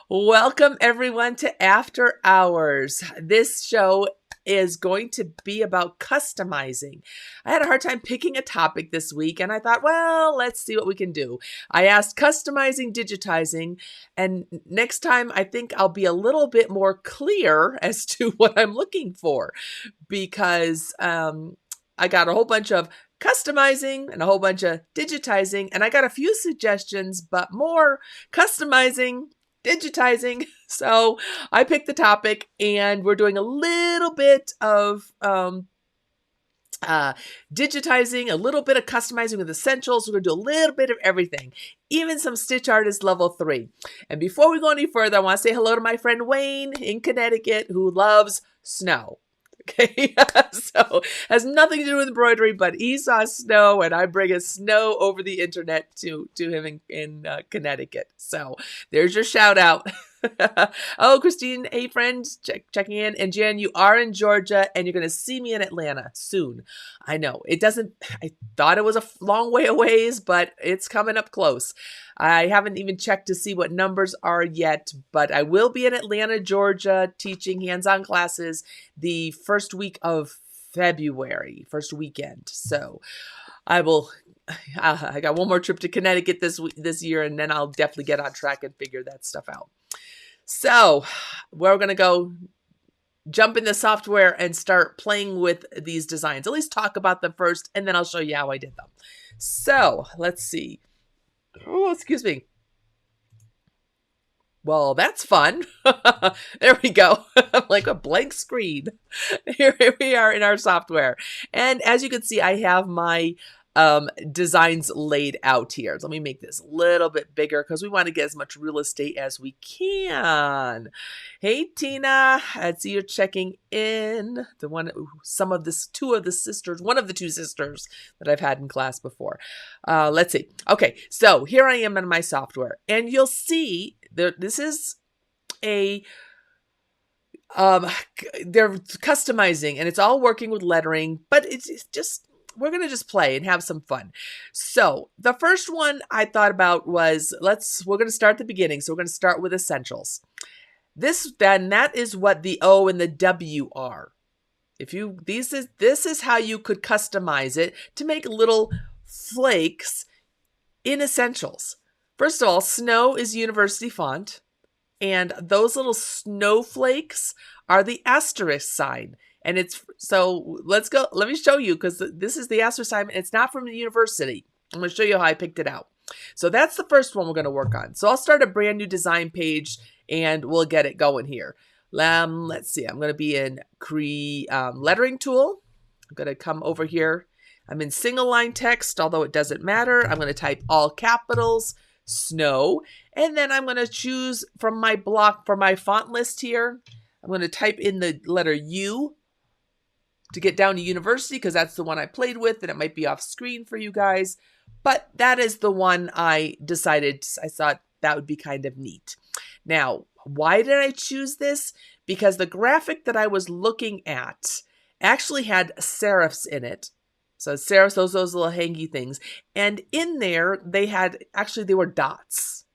Welcome everyone to After Hours. This show is going to be about customizing. I had a hard time picking a topic this week and I thought, well, let's see what we can do. I asked customizing, digitizing, and next time I think I'll be a little bit more clear as to what I'm looking for because I got a whole bunch of customizing and a whole bunch of digitizing, and I got a few suggestions, but more customizing, digitizing. So I picked the topic and we're doing a little bit of digitizing, a little bit of customizing with Essentials. We're going to do a little bit of everything, even some StitchArtist Level 3. And before we go any further, I want to say hello to my friend Wayne in Connecticut who loves snow. Okay, so has nothing to do with embroidery, but he saw snow and I bring a snow over the internet to him in Connecticut. So there's your shout out. Oh, Christine, hey friends, checking in. And Jan, you are in Georgia and you're going to see me in Atlanta soon. I know I thought it was a long way away, but it's coming up close. I haven't even checked to see what numbers are yet, but I will be in Atlanta, Georgia, teaching hands-on classes the first week of February, first weekend. So I got one more trip to Connecticut this year, and then I'll definitely get on track and figure that stuff out. So we're going to go jump in the software and start playing with these designs. At least talk about them first, and then I'll show you how I did them. So let's see. Oh, excuse me. Well, that's fun. There we go. Like a blank screen. Here we are in our software. And as you can see, I have my designs laid out here. So let me make this a little bit bigger because we want to get as much real estate as we can. Hey Tina, I see you're checking in. One of the two sisters that I've had in class before. Let's see. Okay, so here I am in my software, and you'll see this is a they're customizing, and it's all working with lettering, but it's just we're going to just play and have some fun. So the first one I thought about was, we're going to start at the beginning. So we're going to start with Essentials. That is what the O and the W are. This is how you could customize it to make little flakes in Essentials. First of all, snow is university font, and those little snowflakes are the asterisk sign. And let's go. Let me show you, because this is the asterisk sign. It's not from the university. I'm going to show you how I picked it out. So that's the first one we're going to work on. So I'll start a brand new design page and we'll get it going here. Let's see. I'm going to be in lettering tool. I'm going to come over here. I'm in single line text, although it doesn't matter. I'm going to type all capitals, snow. And then I'm going to choose from my block for my font list here. I'm going to type in the letter U to get down to university, because that's the one I played with, and it might be off screen for you guys. But that is the one I thought that would be kind of neat. Now, why did I choose this? Because the graphic that I was looking at actually had serifs in it. So serifs, those little hangy things. And in there, they were dots.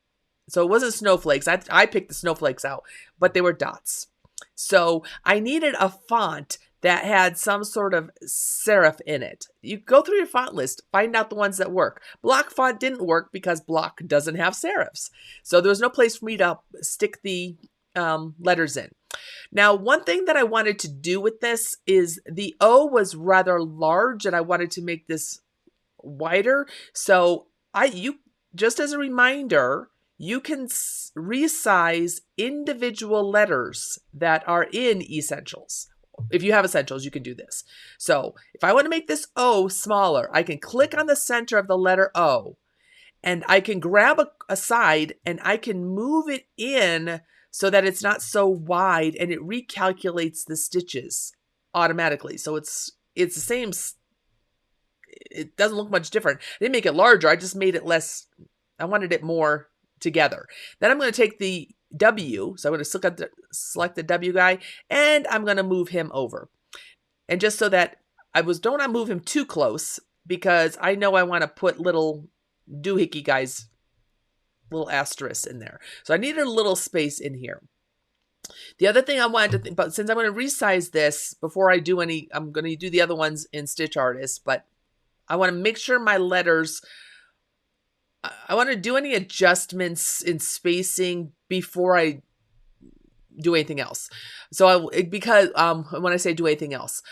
So it wasn't snowflakes. I picked the snowflakes out, but they were dots. So I needed a font that had some sort of serif in it. You go through your font list, find out the ones that work. Block font didn't work because Block doesn't have serifs. So there was no place for me to stick the letters in. Now, one thing that I wanted to do with this is the O was rather large and I wanted to make this wider. So just as a reminder, you can resize individual letters that are in Essentials. If you have Essentials, you can do this. So if I want to make this O smaller, I can click on the center of the letter O, and I can grab a side and I can move it in so that it's not so wide, and it recalculates the stitches automatically. So it's the same. It doesn't look much different. I didn't make it larger. I just made it less. I wanted it more together. Then I'm going to take the W. So I'm going to select the W guy, and I'm going to move him over. And just so that don't want to move him too close, because I know I want to put little doohickey guys little asterisk in there. So I needed a little space in here. The other thing I wanted to think about, since I'm going to resize this before I do any, I'm going to do the other ones in StitchArtist, but I want to make sure my letters, I want to do any adjustments in spacing before I do anything else. So because when I say do anything else,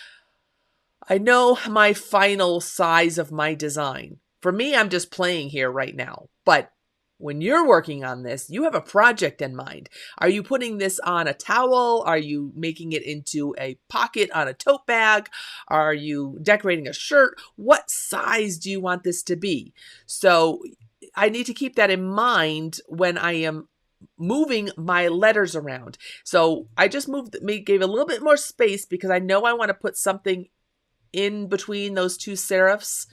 I know my final size of my design. For me, I'm just playing here right now. But when you're working on this, you have a project in mind. Are you putting this on a towel? Are you making it into a pocket on a tote bag? Are you decorating a shirt? What size do you want this to be? So I need to keep that in mind when I am moving my letters around. So I just gave a little bit more space because I know I want to put something in between those two serifs,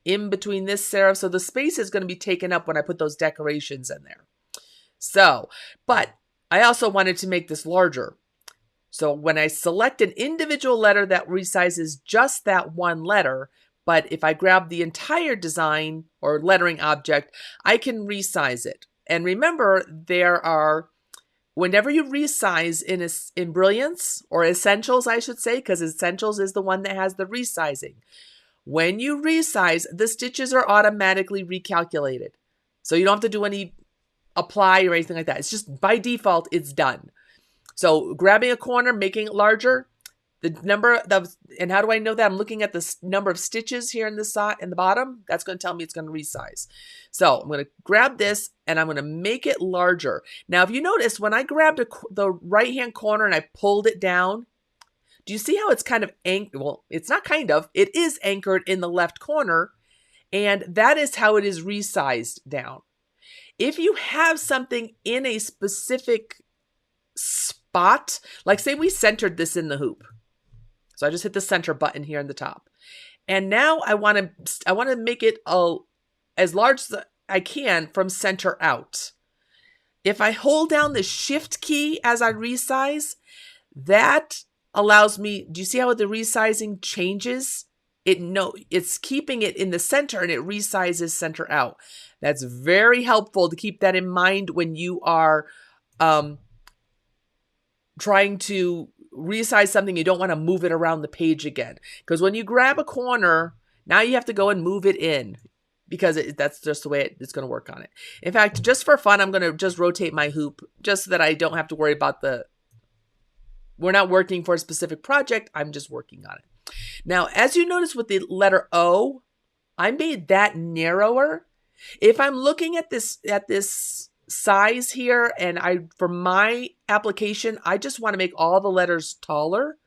in between this serif. So the space is going to be taken up when I put those decorations in there. So, but I also wanted to make this larger. So when I select an individual letter that resizes just that one letter, but if I grab the entire design or lettering object, I can resize it. And remember, whenever you resize in Embrilliance, or Essentials, I should say, because Essentials is the one that has the resizing. When you resize, the stitches are automatically recalculated. So you don't have to do any apply or anything like that. It's just by default, it's done. So grabbing a corner, making it larger, and how do I know that? I'm looking at the number of stitches here in the side and the bottom. That's going to tell me it's going to resize. So I'm going to grab this and I'm going to make it larger. Now, if you notice, when I grabbed the right-hand corner and I pulled it down, do you see how it's kind of anchored? Well, it's not kind of. It is anchored in the left corner, and that is how it is resized down. If you have something in a specific spot, like say we centered this in the hoop. So I just hit the center button here in the top. And now I want to make it as large as I can from center out. If I hold down the shift key as I resize, that allows me, do you see how the resizing changes? It's keeping it in the center and it resizes center out. That's very helpful to keep that in mind when you are trying to resize something. You don't want to move it around the page again. Because when you grab a corner, now you have to go and move it in. Because that's just the way it's going to work on it. In fact, just for fun, I'm going to just rotate my hoop just so that I don't have to worry about we're not working for a specific project. I'm just working on it. Now, as you notice with the letter O, I made that narrower. If I'm looking at this size here, and for my application, I just want to make all the letters taller,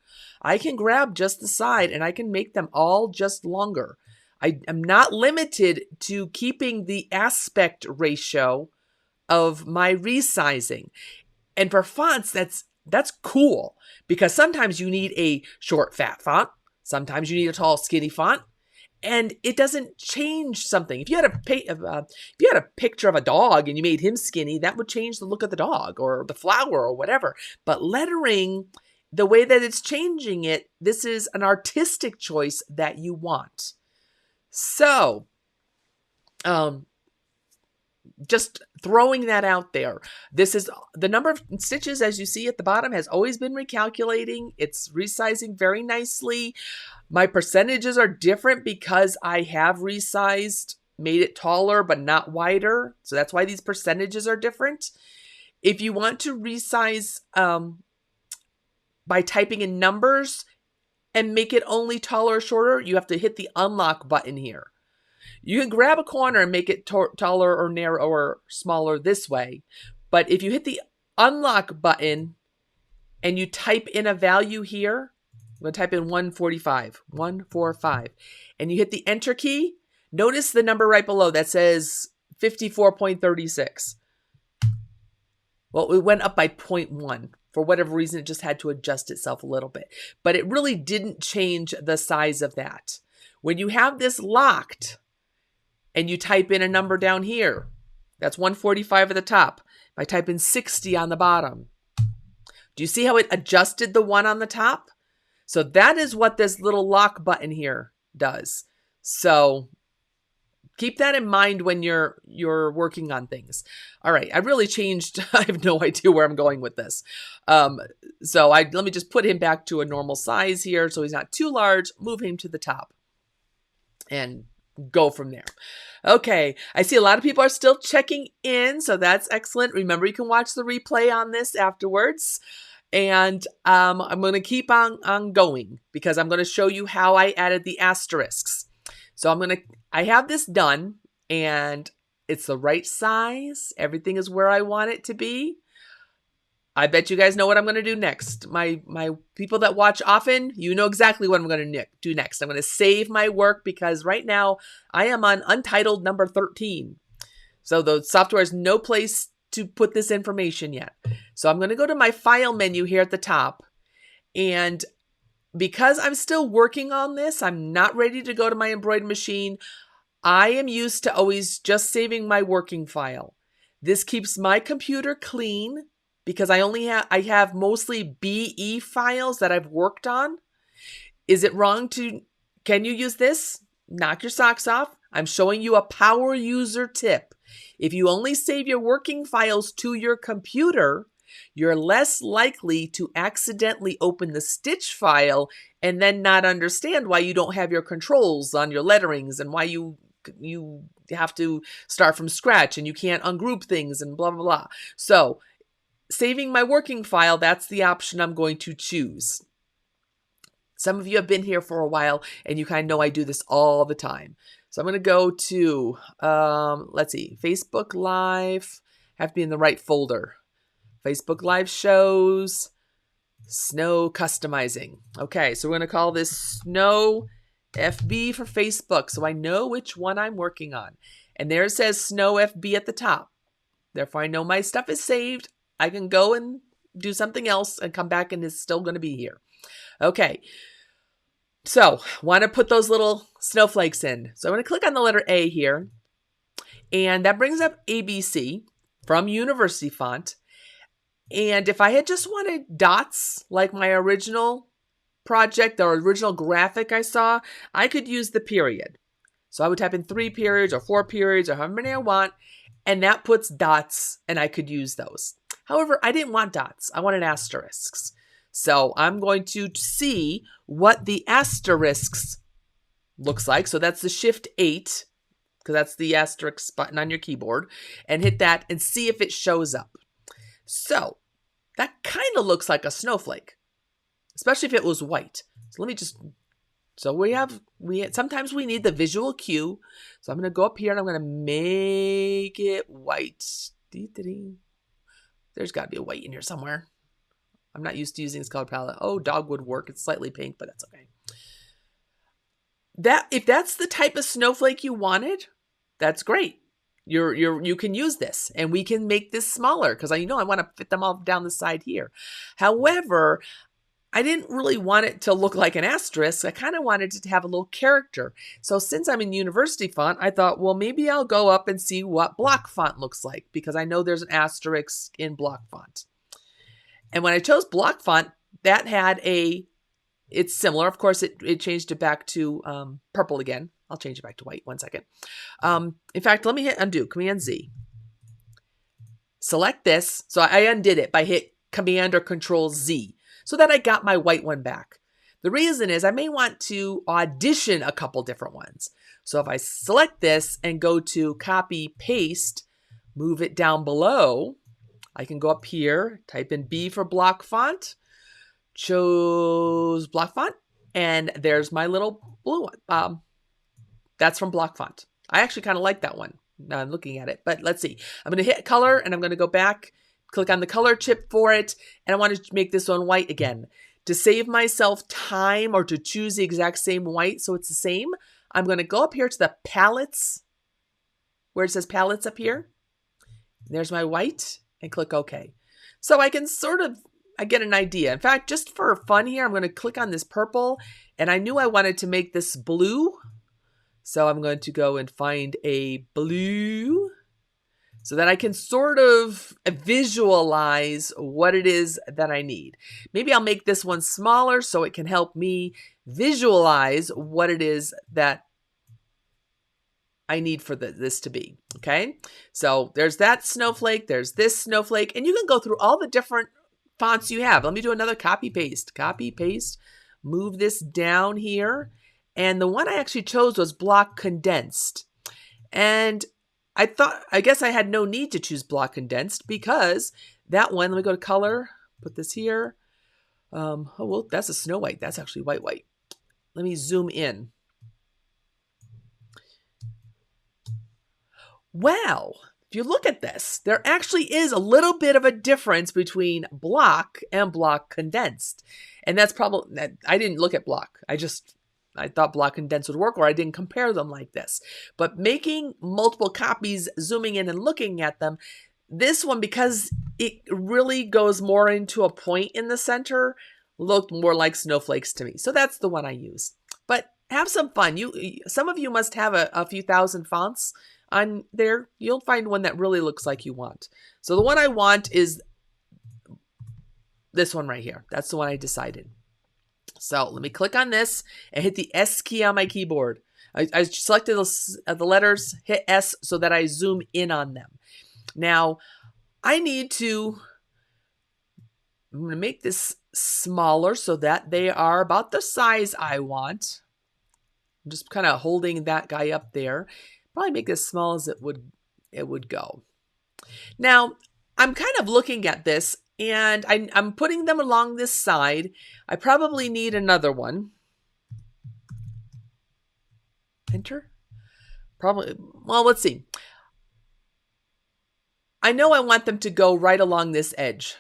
I can grab just the side and I can make them all just longer. I am not limited to keeping the aspect ratio of my resizing. And for fonts, that's cool, because sometimes you need a short, fat font. Sometimes you need a tall, skinny font. And it doesn't change something. If you had a picture of a dog and you made him skinny, that would change the look of the dog or the flower or whatever. But lettering, the way that it's changing it, this is an artistic choice that you want. So, just throwing that out there. This is the number of stitches, as you see at the bottom, has always been recalculating. It's resizing very nicely. My percentages are different because I have resized, made it taller, but not wider. So that's why these percentages are different. If you want to resize by typing in numbers and make it only taller or shorter, you have to hit the unlock button here. You can grab a corner and make it taller or narrower or smaller this way. But if you hit the unlock button and you type in a value here, I'm going to type in 145, and you hit the enter key, notice the number right below that says 54.36. Well, it went up by 0.1. For whatever reason, it just had to adjust itself a little bit. But it really didn't change the size of that. When you have this locked and you type in a number down here, that's 145 at the top. If I type in 60 on the bottom, do you see how it adjusted the one on the top? So that is what this little lock button here does. So Keep that in mind when you're working on things. All right, I really changed. I have no idea where I'm going with this. So let me just put him back to a normal size here so he's not too large. Move him to the top and go from there. Okay, I see a lot of people are still checking in, so that's excellent. Remember, you can watch the replay on this afterwards. And I'm going to keep on going because I'm going to show you how I added the asterisks. So I have this done and it's the right size. Everything is where I want it to be. I bet you guys know what I'm going to do next. My people that watch often, you know exactly what I'm going to do next. I'm going to save my work because right now I am on untitled number 13. So the software has no place to put this information yet. So I'm going to go to my file menu here at the top. And because I'm still working on this, I'm not ready to go to my embroidery machine. I am used to always just saving my working file. This keeps my computer clean because I have mostly BE files that I've worked on. Is it wrong can you use this? Knock your socks off. I'm showing you a power user tip. If you only save your working files to your computer, you're less likely to accidentally open the stitch file and then not understand why you don't have your controls on your letterings and why you have to start from scratch and you can't ungroup things and blah, blah, blah. So saving my working file, that's the option I'm going to choose. Some of you have been here for a while and you kind of know I do this all the time. So I'm going to go to, let's see, Facebook Live. Have to be in the right folder. Facebook Live shows, Snow customizing. Okay, so we're going to call this Snow FB for Facebook so I know which one I'm working on. And there it says Snow FB at the top. Therefore, I know my stuff is saved. I can go and do something else and come back and it's still going to be here. Okay. So, want to put those little snowflakes in. So I'm going to click on the letter A here. And that brings up ABC from University Font. And if I had just wanted dots like my original project or original graphic I saw, I could use the period. So I would type in 3 periods or 4 periods or however many I want. And that puts dots and I could use those. However, I didn't want dots. I wanted asterisks. So I'm going to see what the asterisks looks like. So that's the Shift 8, because that's the asterisk button on your keyboard, and hit that and see if it shows up. So that kind of looks like a snowflake, especially if it was white. So let me just, sometimes we need the visual cue. So I'm going to go up here and I'm going to make it white. There's got to be a white in here somewhere. I'm not used to using this color palette. Oh, dog would work. It's slightly pink, but that's okay. If that's the type of snowflake you wanted, that's great. You can use this and we can make this smaller because I want to fit them all down the side here. However, I didn't really want it to look like an asterisk. I kind of wanted it to have a little character. So since I'm in University Font, I thought, well, maybe I'll go up and see what block font looks like because I know there's an asterisk in block font. And when I chose block font, that had it's similar. Of course, it changed it back to purple again. I'll change it back to white. 1 second. In fact, let me hit undo, Command Z. Select this. So I undid it by hit Command or Control Z so that I got my white one back. The reason is I may want to audition a couple different ones. So if I select this and go to copy, paste, move it down below, I can go up here, type in B for block font, chose block font, and there's my little blue one. That's from block font. I actually kind of like that one. Now I'm looking at it, but let's see. I'm going to hit color and I'm going to go back, click on the color chip for it, and I want to make this one white again. To save myself time or to choose the exact same white so it's the same, I'm going to go up here to the palettes, where it says palettes up here. There's my white. And click OK. So I can I get an idea. In fact, just for fun here, I'm going to click on this purple. And I knew I wanted to make this blue. So I'm going to go and find a blue so that I can sort of visualize what it is that I need. Maybe I'll make this one smaller so it can help me visualize what it is that I need for this to be, okay? So there's that snowflake, there's this snowflake, and you can go through all the different fonts you have. Let me do another copy paste, move this down here. And the one I actually chose was block condensed. And I guess I had no need to choose block condensed because that one, let me go to color, put this here. Oh, well, that's a snow white. That's actually white. Let me zoom in. Wow. If you look at this, there actually is a little bit of a difference between block and block condensed. And that's probably, I didn't look at block. I thought block condensed would work, or I didn't compare them like this. But making multiple copies, zooming in and looking at them, this one, because it really goes more into a point in the center, looked more like snowflakes to me. So that's the one I used. But have some fun. Some of you must have a few thousand fonts on there. You'll find one that really looks like you want. So the one I want is this one right here. That's the one I decided. So let me click on this and hit the S key on my keyboard. I selected the letters, hit S so that I zoom in on them. Now I'm going to make this smaller so that they are about the size I want. I'm just kind of holding that guy up there. Probably make it as small as it would go. Now, I'm kind of looking at this, and I'm putting them along this side. I probably need another one. Enter? Probably, well, let's see. I know I want them to go right along this edge.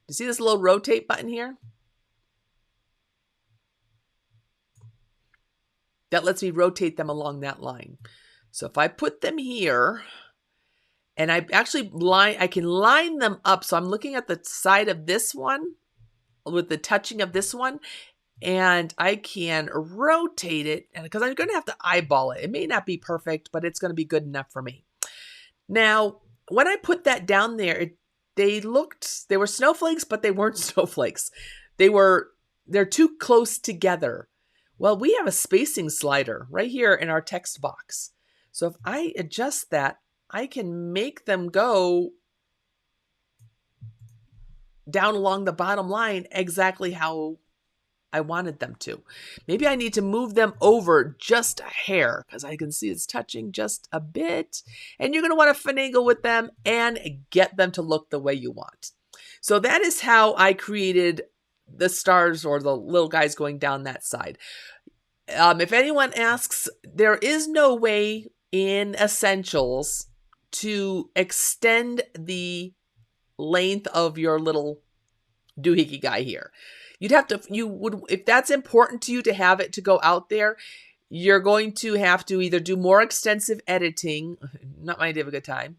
You see this little rotate button here? That lets me rotate them along that line. So if I put them here, and I can line them up. So I'm looking at the side of this one with the touching of this one, and I can rotate it, and because I'm going to have to eyeball it. It may not be perfect, but it's going to be good enough for me. Now, when I put that down there, they were snowflakes, but they weren't snowflakes. They're too close together. Well, we have a spacing slider right here in our text box. So if I adjust that, I can make them go down along the bottom line exactly how I wanted them to. Maybe I need to move them over just a hair because I can see it's touching just a bit. And you're going to want to finagle with them and get them to look the way you want. So that is how I created the stars or the little guys going down that side. If anyone asks, there is no way in Essentials to extend the length of your little doohickey guy here. If that's important to you to have it to go out there, you're going to have to either do more extensive editing, not my idea of a good time,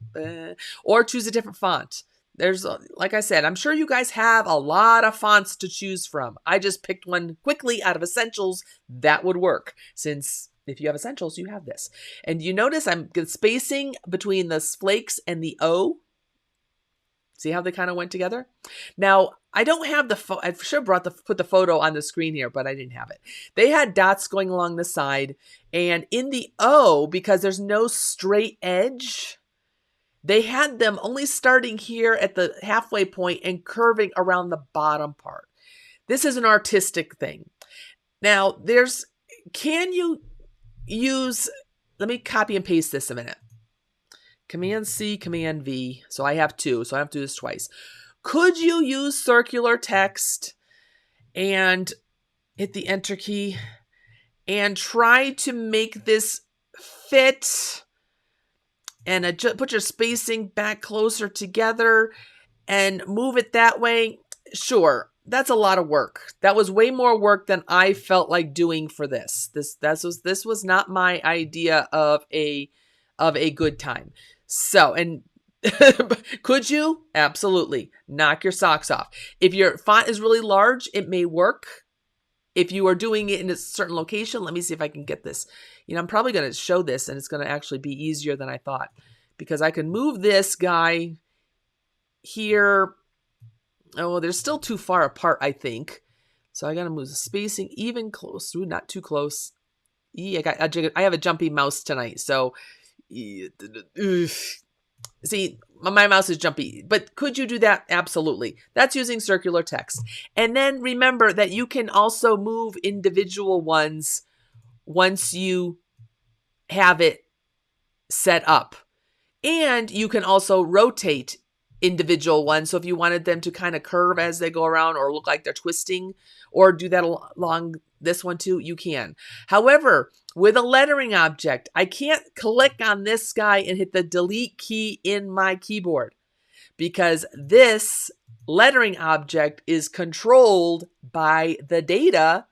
or choose a different font. Like I said, I'm sure you guys have a lot of fonts to choose from. I just picked one quickly out of Essentials that would work, since if you have Essentials, you have this. And you notice I'm spacing between the flakes and the O. See how they kind of went together? Now, I don't have I should have put the photo on the screen here, but I didn't have it. They had dots going along the side, and in the O, because there's no straight edge, they had them only starting here at the halfway point and curving around the bottom part. This is an artistic thing. Now, can you use, let me copy and paste this a minute. Command C, Command V. So I have two, so I have to do this twice. Could you use circular text and hit the Enter key and try to make this fit and put your spacing back closer together and move it that way? Sure, that's a lot of work. That was way more work than I felt like doing for this. This was not my idea of a good time. So, and could you? Absolutely. Knock your socks off. If your font is really large, it may work. If you are doing it in a certain location, let me see if I can get this. I'm probably going to show this, and it's going to actually be easier than I thought, because I can move this guy here. Oh, they're still too far apart, I think. So I got to move the spacing even close. Ooh, not too close. I have a jumpy mouse tonight, so See, my mouse is jumpy, but could you do that? Absolutely. That's using circular text. And then remember that you can also move individual ones once you have it set up. And you can also rotate individual ones. So if you wanted them to kind of curve as they go around or look like they're twisting, or do that along this one too, you can. However, with a lettering object, I can't click on this guy and hit the delete key in my keyboard because this lettering object is controlled by the data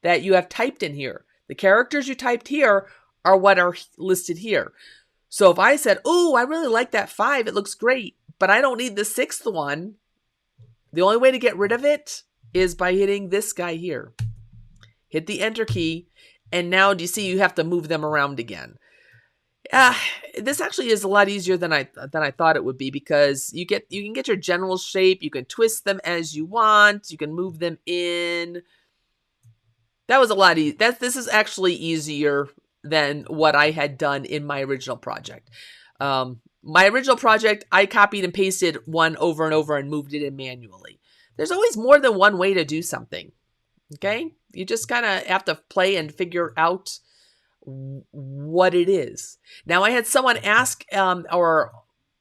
that you have typed in here. The characters you typed here are what are listed here. So if I said, oh, I really like that 5, it looks great, but I don't need the 6th one, the only way to get rid of it is by hitting this guy here. Hit the enter key, and now do you see you have to move them around again. This actually is a lot easier than I thought it would be because you can get your general shape, you can twist them as you want, you can move them in. That was a lot easier. This is actually easier than what I had done in my original project. My original project, I copied and pasted one over and over and moved it in manually. There's always more than one way to do something. Okay? You just kind of have to play and figure out what it is. Now, I had someone ask, or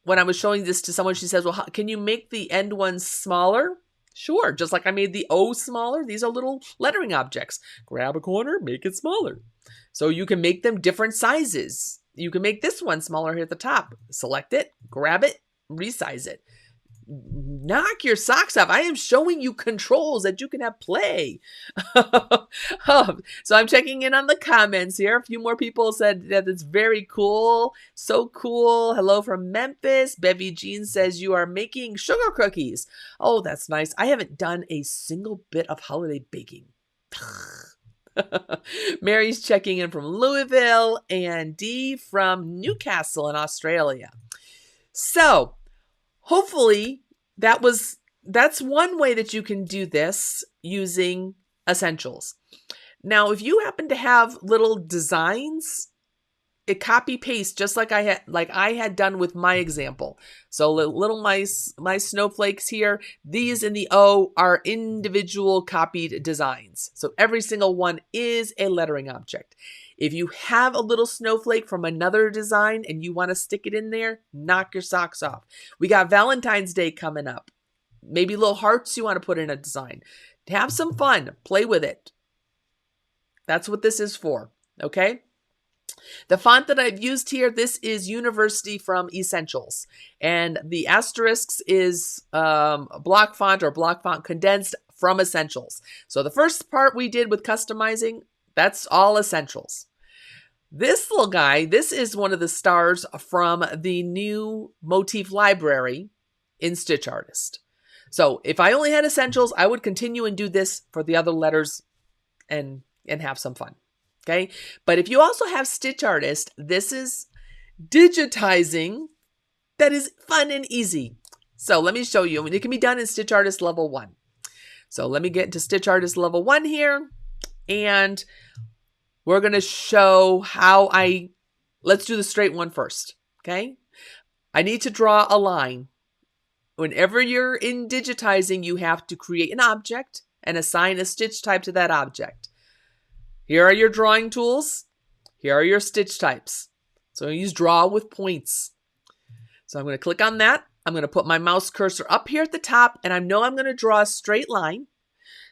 when I was showing this to someone, she says, well, can you make the end ones smaller? Sure, just like I made the O smaller. These are little lettering objects. Grab a corner, make it smaller. So you can make them different sizes. You can make this one smaller here at the top. Select it, grab it, resize it. Knock your socks off. I am showing you controls that you can have play. So I'm checking in on the comments here. A few more people said that it's very cool. So cool. Hello from Memphis. Bevy Jean says you are making sugar cookies. Oh, that's nice. I haven't done a single bit of holiday baking. Mary's checking in from Louisville and Dee from Newcastle in Australia. So hopefully that's one way that you can do this using Essentials. Now, if you happen to have little designs, it copy paste just like I had done with my example. So little my snowflakes here, these in the O are individual copied designs. So every single one is a lettering object. If you have a little snowflake from another design and you want to stick it in there, knock your socks off. We got Valentine's Day coming up. Maybe little hearts you want to put in a design. Have some fun. Play with it. That's what this is for. Okay? The font that I've used here, this is University from Essentials. And the asterisks is block font or block font condensed from Essentials. So the first part we did with customizing, that's all Essentials. This little guy, this is one of the stars from the new motif library in StitchArtist. So if I only had Essentials, I would continue and do this for the other letters and have some fun. Okay. But if you also have StitchArtist, this is Digitizing. That is fun and easy. So let me show you. I mean, it can be done in StitchArtist level 1. So let me get into StitchArtist level 1 here. And we're going to show how let's do the straight one first. Okay. I need to draw a line. Whenever you're in Digitizing, you have to create an object and assign a stitch type to that object. Here are your drawing tools. Here are your stitch types. So I'm going to use draw with points. So I'm going to click on that. I'm going to put my mouse cursor up here at the top, and I know I'm going to draw a straight line.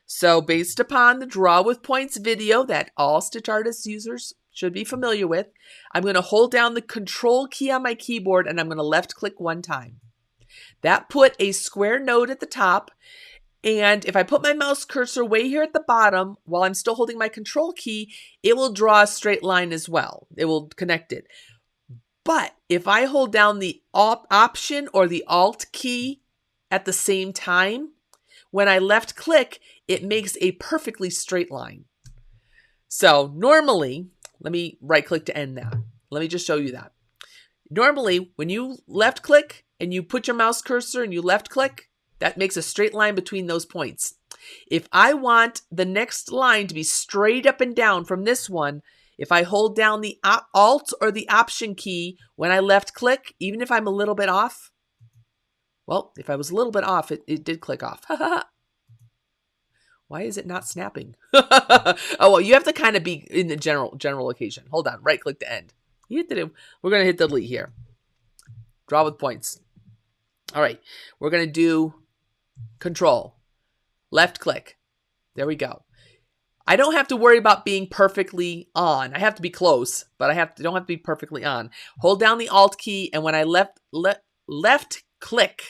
So based upon the draw with points video that all StitchArtist users should be familiar with, I'm going to hold down the control key on my keyboard and I'm going to left click one time. That put a square node at the top. And if I put my mouse cursor way here at the bottom, while I'm still holding my control key, it will draw a straight line as well. It will connect it. But if I hold down the Option or the Alt key at the same time, when I left click, it makes a perfectly straight line. So normally, let me right click to end that. Let me just show you that. Normally, when you left click and you put your mouse cursor and you left click, that makes a straight line between those points. If I want the next line to be straight up and down from this one, If I hold down the Alt or the Option key when I left click, even if I'm a little bit off, well, if I was a little bit off, it did click off. Why is it not snapping? Oh, well, you have to kind of be in the general location. Hold on, right click to end. You hit the, we're going to hit delete here. Draw with points. All right, we're going to do Control, left click. There we go. I don't have to worry about being perfectly on. I have to be close, but don't have to be perfectly on. Hold down the Alt key, and when I left click,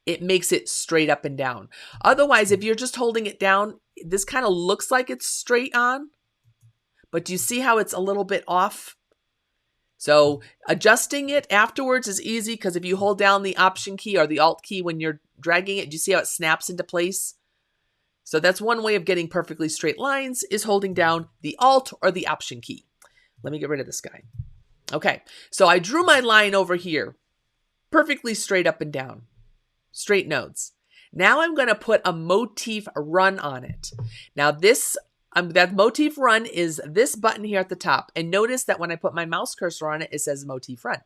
it makes it straight up and down. Otherwise, if you're just holding it down, this kind of looks like it's straight on, but do you see how it's a little bit off? So adjusting it afterwards is easy because if you hold down the Option key or the Alt key when you're dragging it, do you see how it snaps into place? So that's one way of getting perfectly straight lines is holding down the Alt or the Option key. Let me get rid of this guy. Okay, so I drew my line over here, perfectly straight up and down, straight nodes. Now I'm going to put a motif run on it. Now this that motif run is this button here at the top. And notice that when I put my mouse cursor on it, it says motif run.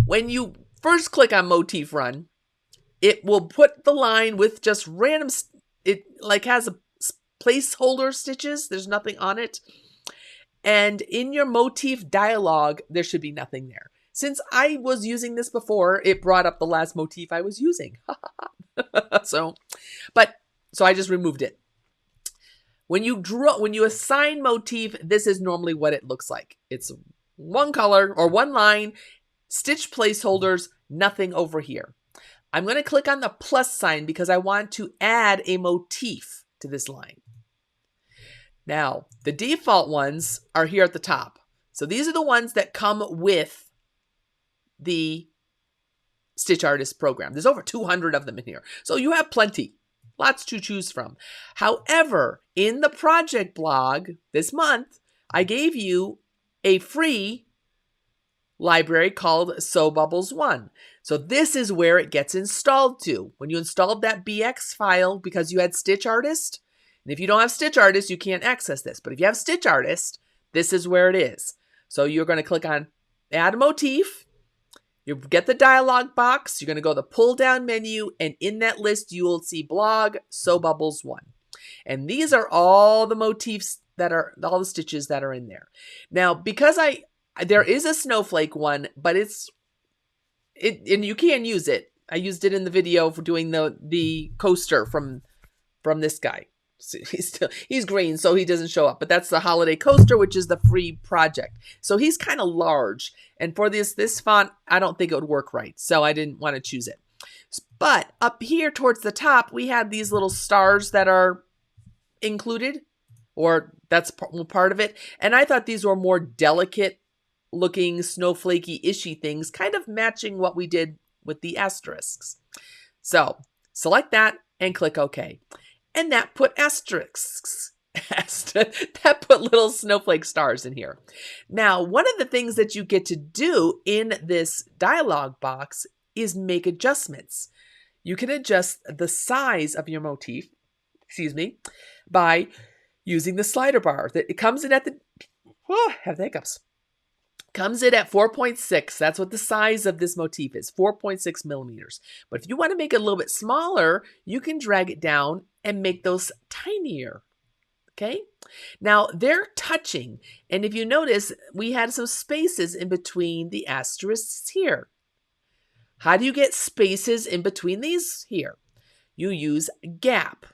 When you first click on motif run, it will put the line with just random, it like has a placeholder stitches. There's nothing on it. And in your motif dialog, there should be nothing there. Since I was using this before, it brought up the last motif I was using. So I just removed it. When you assign motif, this is normally what it looks like. It's one color or one line, stitch placeholders, nothing over here. I'm going to click on the plus sign because I want to add a motif to this line. Now, the default ones are here at the top. So these are the ones that come with the StitchArtist program. There's over 200 of them in here. So you have plenty, lots to choose from. However, in the project blog this month, I gave you a free library called Sew Bubbles 1. So this is where it gets installed to. When you installed that BX file because you had StitchArtist, and if you don't have StitchArtist, you can't access this. But if you have StitchArtist, this is where it is. So you're going to click on Add a Motif. You get the dialog box. You're going to go to the pull down menu, and in that list, you will see Blog Sew Bubbles 1. And these are all the motifs that are, all the stitches that are in there. Now, because there is a snowflake one, but and you can use it. I used it in the video for doing the coaster from this guy. He's green, so he doesn't show up, but that's the holiday coaster, which is the free project. So he's kind of large, and for this font, I don't think it would work right, so I didn't want to choose it. But up here towards the top, we had these little stars that are included, or that's part of it, and I thought these were more delicate looking snowflakey ishy things, kind of matching what we did with the asterisks. So select that and click OK. And that put asterisks. That put little snowflake stars in here. Now, one of the things that you get to do in this dialog box is make adjustments. You can adjust the size of your motif, by using the slider bar. It comes in at the, have the hiccups. Comes in at 4.6. That's what the size of this motif is, 4.6 millimeters. But if you want to make it a little bit smaller, you can drag it down and make those tinier. Okay? Now, they're touching. And if you notice, we had some spaces in between the asterisks here. How do you get spaces in between these here? You use a gap.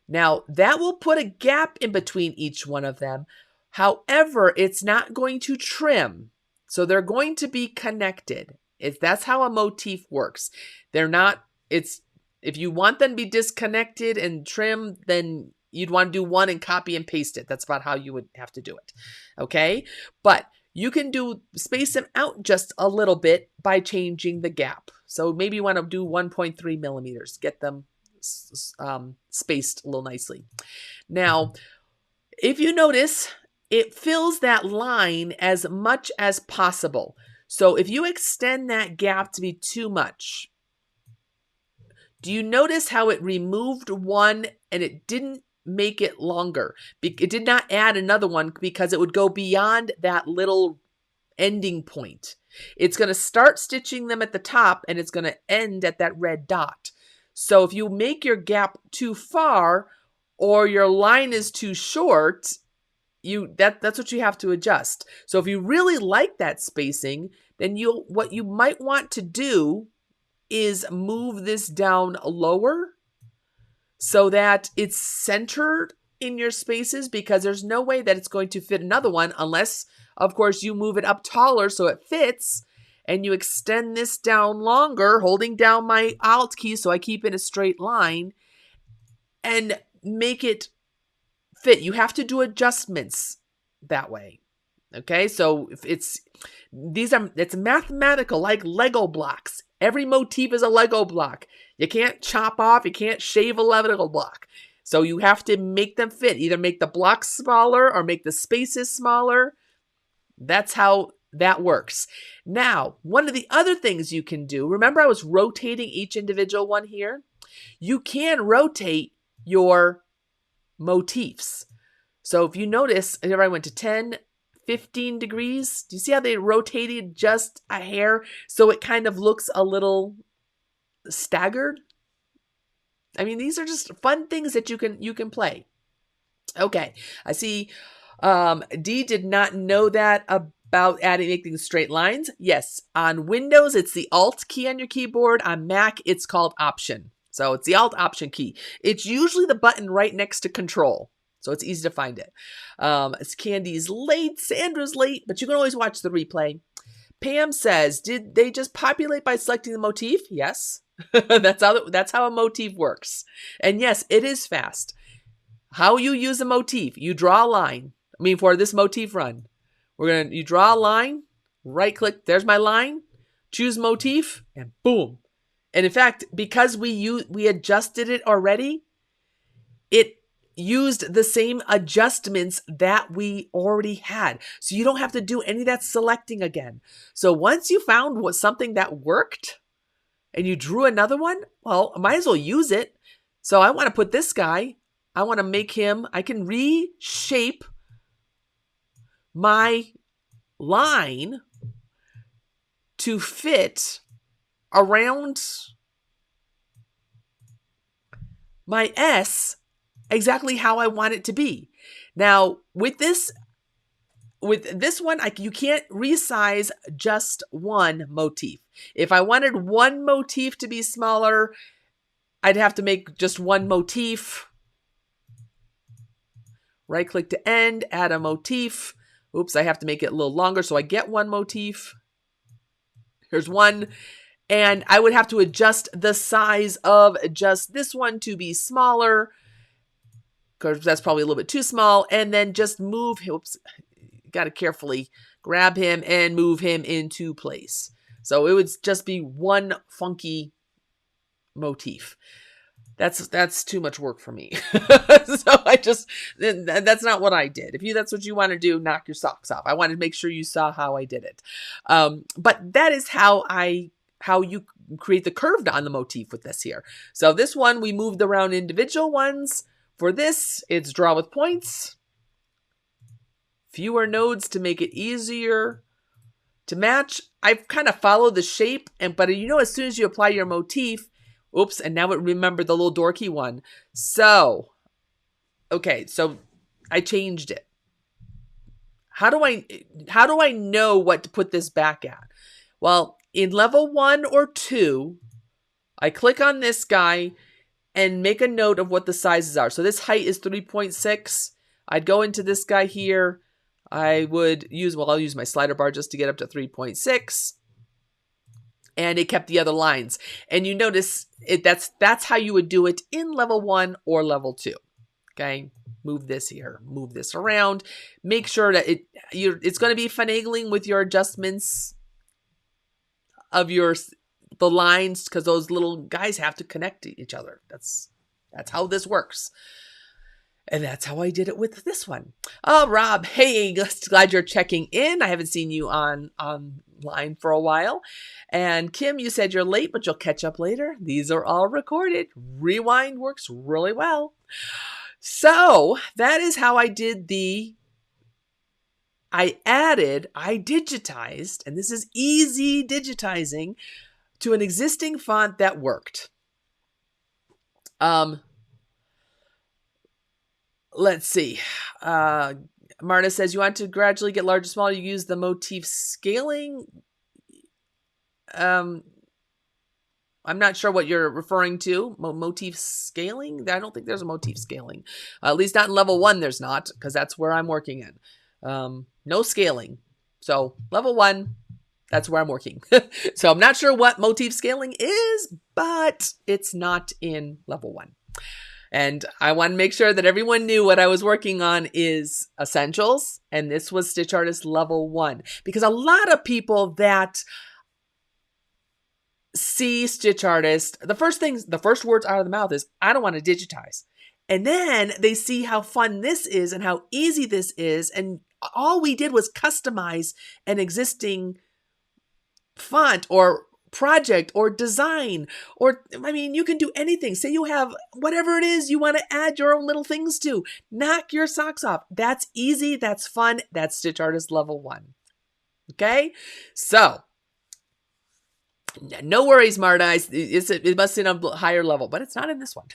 Now, that will put a gap in between each one of them. However, it's not going to trim. So they're going to be connected. That's how a motif works. They're not, if you want them to be disconnected and trim, then you'd want to do one and copy and paste it. That's about how you would have to do it. Okay? But you can space them out just a little bit by changing the gap. So maybe you want to do 1.3 millimeters. Get them spaced a little nicely. Now, if you notice, it fills that line as much as possible. So if you extend that gap to be too much, do you notice how it removed one and it didn't make it longer. It did not add another one because it would go beyond that little ending point. It's going to start stitching them at the top and it's going to end at that red dot. So if you make your gap too far or your line is too short, that's what you have to adjust. So if you really like that spacing, then what you might want to do is move this down lower so that it's centered in your spaces, because there's no way that it's going to fit another one unless, of course, you move it up taller so it fits, and you extend this down longer, holding down my Alt key so I keep in a straight line, and make it fit. You have to do adjustments that way. Okay, so if it's mathematical, like Lego blocks. Every motif is a Lego block. You can't chop off, you can't shave a Lego block. So you have to make them fit. Either make the blocks smaller or make the spaces smaller. That's how that works. Now, one of the other things you can do, remember I was rotating each individual one here? You can rotate your motifs. So if you notice, here I went to 10, 15 degrees. Do you see how they rotated just a hair so it kind of looks a little staggered? I mean, these are just fun things that you can play. Okay, I see D did not know that about making straight lines. Yes, on Windows, it's the Alt key on your keyboard. On Mac, it's called Option. So it's the Alt Option key. It's usually the button right next to Control. So it's easy to find it. It's Candy's late, Sandra's late, but you can always watch the replay. Pam says, did they just populate by selecting the motif? Yes. That's how a motif works. And yes, it is fast. How you use a motif, you draw a line. I mean, for this motif run, you draw a line, right click, there's my line, choose motif, and boom. And in fact, because we adjusted it already, it used the same adjustments that we already had. So you don't have to do any of that selecting again. So once you found something that worked and you drew another one, well, I might as well use it. So I want to put this guy, I want to make him, I can reshape my line to fit around my S exactly how I want it to be. Now, with this one, you can't resize just one motif. If I wanted one motif to be smaller, I'd have to make just one motif. Right click to end, add a motif. Oops, I have to make it a little longer so I get one motif. Here's one. And I would have to adjust the size of just this one to be smaller, because that's probably a little bit too small, and then just move him. Oops, got to carefully grab him and move him into place. So it would just be one funky motif. That's too much work for me. So that's not what I did. If that's what you want to do, knock your socks off. I wanted to make sure you saw how I did it. But that is how you create the curve on the motif with this here. So this one, we moved around individual ones. For this, it's draw with points. Fewer nodes to make it easier to match. I've kind of followed the shape, but as soon as you apply your motif, oops, and now it remembered the little dorky one. So, okay, so I changed it. How do I know what to put this back at? Well, in level 1 or 2, I click on this guy and make a note of what the sizes are. So this height is 3.6. I'd go into this guy here. I'll use my slider bar just to get up to 3.6. And it kept the other lines. And you notice that's how you would do it in level 1 or level 2. Okay, move this here, move this around. Make sure that it's going to be finagling with your adjustments of the lines, because those little guys have to connect to each other. That's how this works. And that's how I did it with this one. Oh, Rob, hey, glad you're checking in. I haven't seen you online for a while. And Kim, you said you're late, but you'll catch up later. These are all recorded. Rewind works really well. So that is how I did I digitized, and this is easy digitizing, to an existing font that worked. Let's see. Marta says, you want to gradually get larger, smaller, you use the motif scaling. I'm not sure what you're referring to. Motif scaling? I don't think there's a motif scaling. At least not in level 1, there's not, because that's where I'm working in. No scaling. So level 1, that's where I'm working. So I'm not sure what motif scaling is, but it's not in level 1. And I want to make sure that everyone knew what I was working on is Essentials, and this was StitchArtist level 1. Because a lot of people that see StitchArtist, the first words out of the mouth is, I don't want to digitize. And then they see how fun this is and how easy this is, and all we did was customize an existing font or project or design, or I mean, you can do anything. Say you have whatever it is you want to add your own little things to. Knock your socks off. That's easy. That's fun. That's StitchArtist level 1. Okay, so no worries, Marta. It must be on a higher level, but it's not in this one.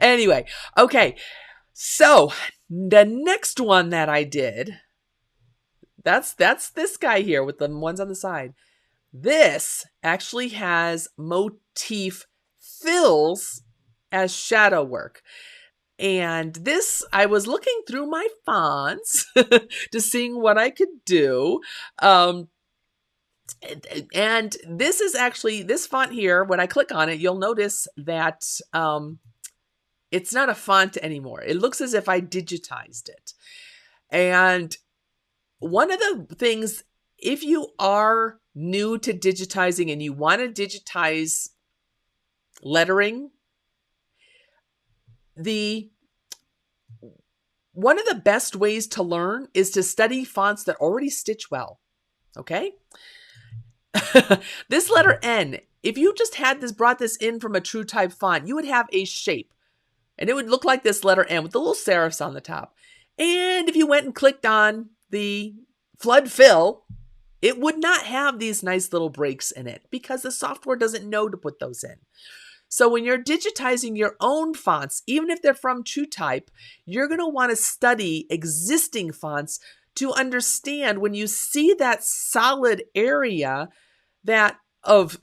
Anyway, okay. So the next one that I did, that's this guy here with the ones on the side. This actually has motif fills as shadow work. And this, I was looking through my fonts to seeing what I could do. And this is actually, this font here, when I click on it, you'll notice that it's not a font anymore. It looks as if I digitized it. And one of the things, if you are new to digitizing and you want to digitize lettering, one of the best ways to learn is to study fonts that already stitch well. Okay? This letter N, if you just had brought this in from a true type font, you would have a shape. And it would look like this letter N with the little serifs on the top. And if you went and clicked on the flood fill, it would not have these nice little breaks in it because the software doesn't know to put those in. So when you're digitizing your own fonts, even if they're from TrueType, you're going to want to study existing fonts to understand when you see that solid area that of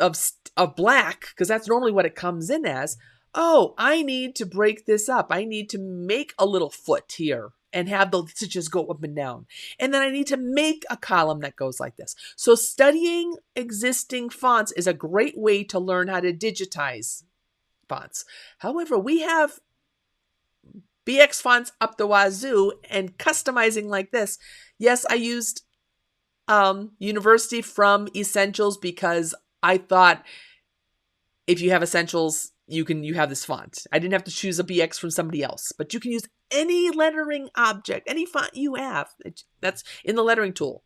black, because that's normally what it comes in as. Oh, I need to break this up. I need to make a little foot here and have the stitches go up and down. And then I need to make a column that goes like this. So studying existing fonts is a great way to learn how to digitize fonts. However, we have BX fonts up the wazoo, and customizing like this. Yes, I used University from Essentials because I thought if you have Essentials, you have this font. I didn't have to choose a BX from somebody else, but you can use any lettering object, any font you have. That's in the lettering tool.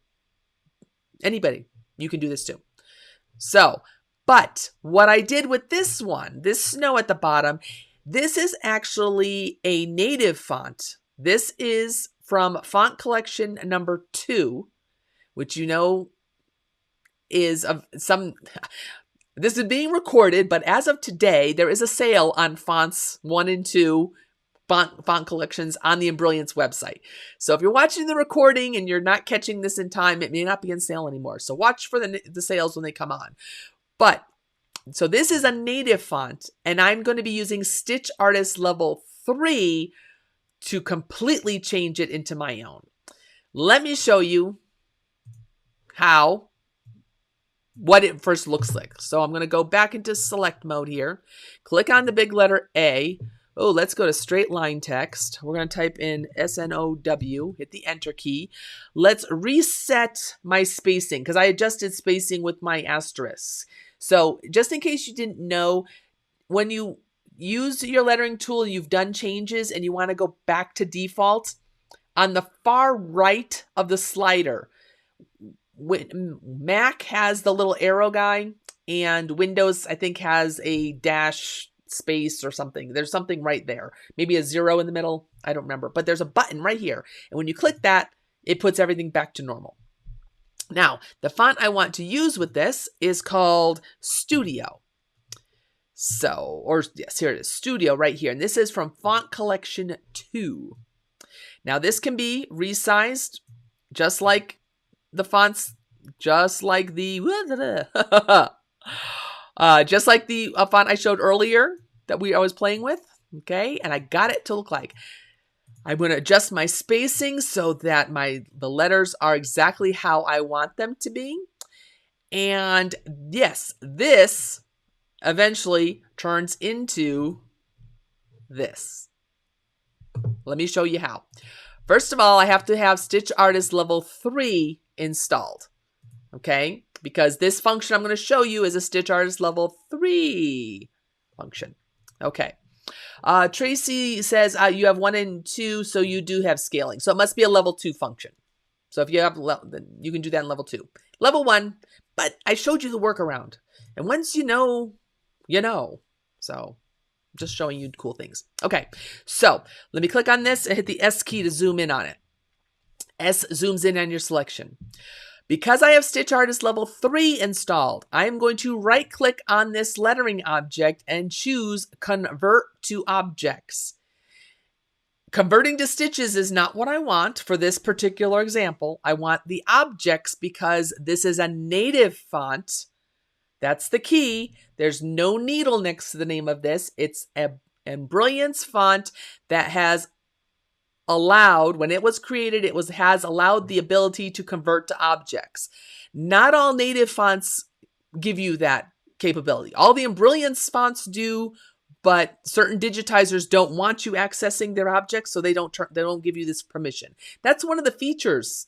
Anybody, you can do this too. So, but what I did with this one, this snow at the bottom, this is actually a native font. This is from font collection number 2, which you know is of some... This is being recorded, but as of today, there is a sale on fonts 1 and 2 font collections on the Embrilliance website. So if you're watching the recording and you're not catching this in time, it may not be on sale anymore. So watch for the sales when they come on. But, so this is a native font, and I'm going to be using StitchArtist level 3 to completely change it into my own. Let me show you what it first looks like. So I'm going to go back into select mode here. Click on the big letter A. Oh, let's go to straight line text. We're going to type in SNOW, hit the enter key. Let's reset my spacing because I adjusted spacing with my asterisks. So just in case you didn't know, when you use your lettering tool, you've done changes and you want to go back to default, on the far right of the slider, Mac has the little arrow guy, and Windows, I think, has a dash space or something. There's something right there. Maybe a 0 in the middle. I don't remember. But there's a button right here. And when you click that, it puts everything back to normal. Now, the font I want to use with this is called Studio. So, or yes, here it is, Studio right here. And this is from Font Collection 2. Now, this can be resized just like the fonts, just like the just like the font I showed earlier that I was playing with. Okay, and I got it to look like. I'm going to adjust my spacing so that the letters are exactly how I want them to be. And yes, this eventually turns into this. Let me show you how. First of all, I have to have StitchArtist Level 3 installed. Okay, because this function I'm going to show you is a StitchArtist Level 3 function. Okay. Tracy says you have 1 and 2, so you do have scaling. So it must be a level 2 function. So if you have, then you can do that in level 2. Level 1, but I showed you the workaround. And once you know, you know. So just showing you cool things. Okay, so let me click on this and hit the S key to zoom in on it. S zooms in on your selection. Because I have StitchArtist Level 3 installed, I am going to right-click on this lettering object and choose Convert to Objects. Converting to stitches is not what I want for this particular example. I want the objects because this is a native font. That's the key. There's no needle next to the name of this. It's an Embrilliance font that has allowed, when it was created, has allowed the ability to convert to objects. Not all native fonts give you that capability. All the Embrilliance fonts do, but certain digitizers don't want you accessing their objects, so they don't give you this permission. That's one of the features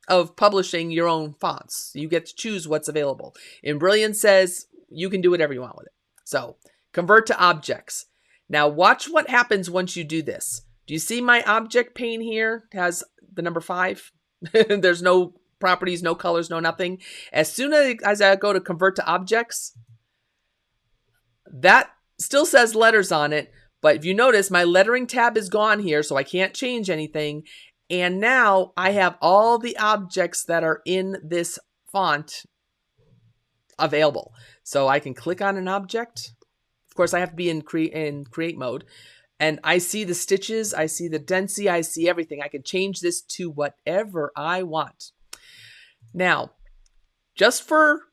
of publishing your own fonts. You get to choose what's available. Embrilliance says you can do whatever you want with it. So convert to objects. Now watch what happens once you do this. Do you see my object pane here? It has the number 5. There's no properties, no colors, no nothing. As soon as I go to convert to objects, that still says letters on it. But if you notice, my lettering tab is gone here, so I can't change anything. And now I have all the objects that are in this font available. So I can click on an object. Of course, I have to be in create mode. And I see the stitches, I see the density, I see everything. I can change this to whatever I want. Now, just for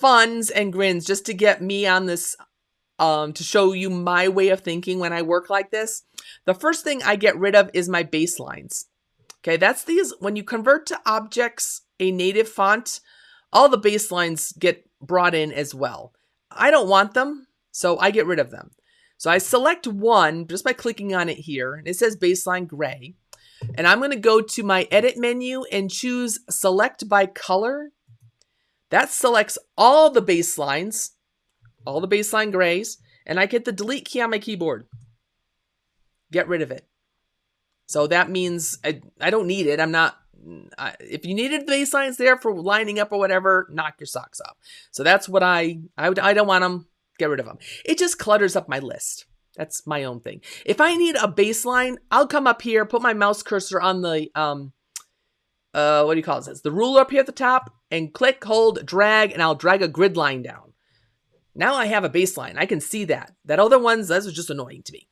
funs and grins, just to get me on this, to show you my way of thinking when I work like this, the first thing I get rid of is my baselines. Okay, that's these, when you convert to objects, a native font, all the baselines get brought in as well. I don't want them, so I get rid of them. So I select one just by clicking on it here, and it says baseline gray. And I'm going to go to my edit menu and choose select by color. That selects all the baselines, all the baseline grays, and I hit the delete key on my keyboard. Get rid of it. So that means I don't need it. If you needed the baselines there for lining up or whatever, knock your socks off. So that's what I don't want them. Get rid of them. It just clutters up my list. That's my own thing. If I need a baseline, I'll come up here, put my mouse cursor on the, what do you call it? The ruler up here at the top, and click, hold, drag, and I'll drag a grid line down. Now I have a baseline. I can see that. That other ones, those are just annoying to me.